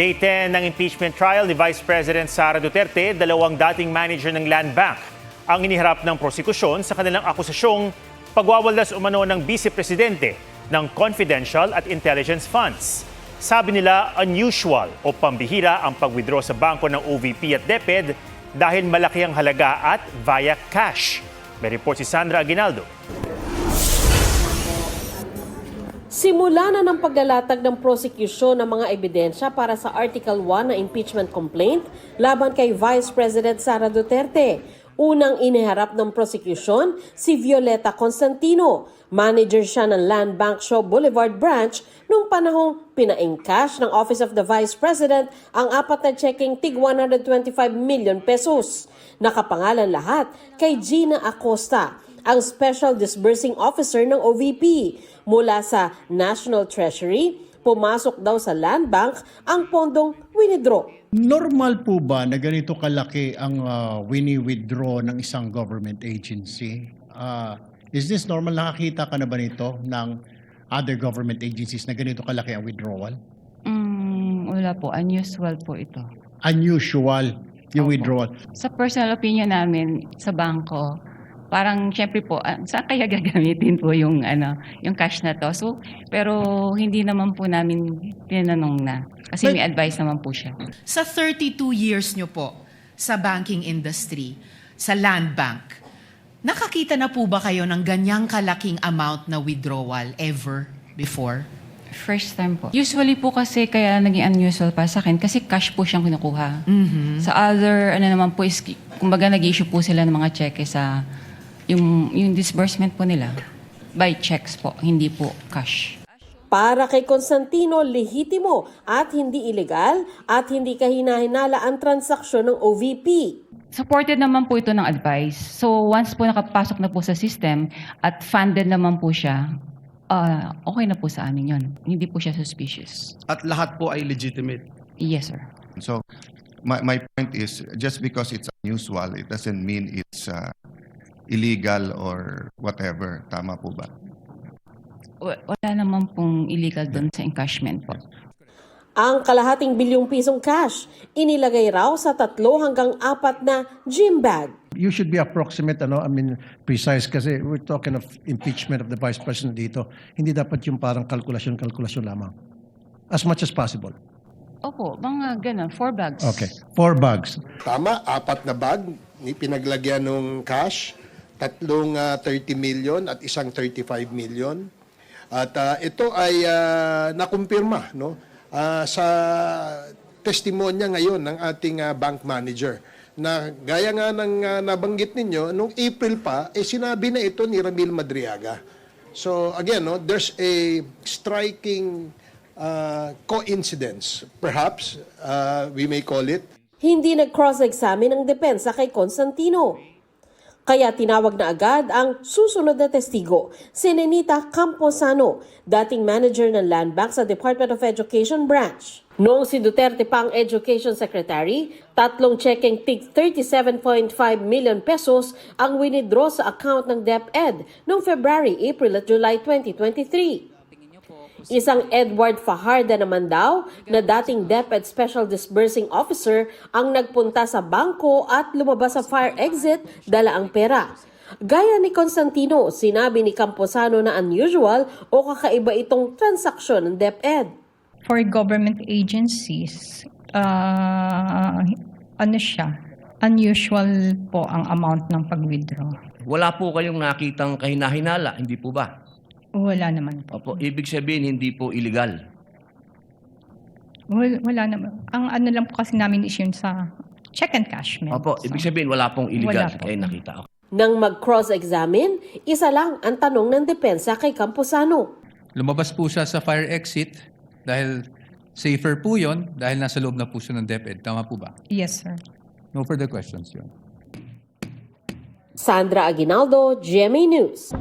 Day 10 ng impeachment trial ni Vice President Sara Duterte, dalawang dating manager ng Land Bank ang iniharap ng prosekusyon sa kanilang akusasyong pagwawaldas umano ng Vice Presidente ng confidential at intelligence funds. Sabi nila unusual o pambihira ang pag-withdraw sa bangko ng OVP at DepEd dahil malaki ang halaga at via cash. May report si Sandra Aguinaldo. Simula na ng paglalatag ng prosecution ng mga ebidensya para sa Article 1 na impeachment complaint laban kay Vice President Sara Duterte. Unang iniharap ng prosecution si Violeta Constantino. Manager siya ng Land Bank Shaw Boulevard Branch nung panahong pina-encash ng Office of the Vice President ang 4 na checking tig 125 million pesos. Nakapangalan lahat kay Gina Acosta, ang Special Disbursing Officer ng OVP. Mula sa National Treasury, pumasok daw sa Land Bank ang pondong winidraw. Normal po ba na ganito kalaki ang wini-withdraw ng isang government agency? Is this normal? Nakakita ka na ba nito ng other government agencies na ganito kalaki ang withdrawal? Wala po. Unusual po ito. Unusual yung withdrawal. Sa personal opinion namin sa bangko, parang syempre po, saan kaya gagamitin po yung cash na to? So, pero hindi naman po namin tinanong na. Kasi may advice naman po siya. Sa 32 years nyo po sa banking industry, sa Land Bank, nakakita na po ba kayo ng ganyang kalaking amount na withdrawal ever before? First time po. Usually po kasi kaya naging unusual pa sa akin kasi cash po siyang kinukuha. Sa other, naman po is, kumbaga nag-issue po sila ng mga cheque sa yung disbursement po nila by checks po, hindi po cash. Para kay Constantino, lehitimo at hindi ilegal at hindi kahinahinala ang transaksyon ng OVP. Supported naman po ito ng advice. So once po nakapasok na po sa system at funded naman po siya, okay na po sa amin yun. Hindi po siya suspicious. At lahat po ay legitimate. Yes, sir. So my point is, just because it's unusual, it doesn't mean it's illegal or whatever. Tama po ba? Wala naman pong illegal doon sa encashment po. Ang kalahating bilyong pisong cash, inilagay raw sa 3 hanggang 4 na gym bag. You should be approximate, precise kasi we're talking of impeachment of the Vice President dito. Hindi dapat yung parang kalkulasyon lamang. As much as possible. Opo, mga ganun, 4 bags. Okay, 4 bags. Tama, 4 na bag, pinaglagyan ng cash, 3 30 million at isang 35 million. At ito ay nakumpirma sa testimonya ngayon ng ating bank manager na gaya nga ng nabanggit ninyo, nung April pa, sinabi na ito ni Ramil Madriaga. So again, there's a striking coincidence, perhaps we may call it. Hindi nag-cross-examine ang depensa kay Constantino. Kaya tinawag na agad ang susunod na testigo, si Nenita Camposano, dating manager ng Land Bank sa Department of Education Branch. Noong si Duterte pa ang Education Secretary, 3 checking tig 37.5 million pesos ang winidraw sa account ng DepEd noong February, April at July 2023. Isang Edward Fajarda naman daw na dating DepEd Special Disbursing Officer ang nagpunta sa bangko at lumabas sa fire exit dala ang pera. Gaya ni Constantino, sinabi ni Camposano na unusual o kakaiba itong transaksyon ng DepEd. For government agencies, unusual po ang amount ng pag-withdraw. Wala po kayong nakitang kahinahinala, hindi po ba? Wala naman po. Opo, ibig sabihin hindi po illegal. Wala naman. Ang lang po kasi namin is yun sa check and cash. Opo, ibig sabihin wala pong illegal. Wala po. Kaya nakita ako. Nang mag-cross-examine, isa lang ang tanong ng depensa kay Camposano. Lumabas po siya sa fire exit dahil safer po yun dahil nasa loob na po siya ng DepEd. Tama po ba? Yes, sir. No further questions yun. Sandra Aguinaldo, GMA News.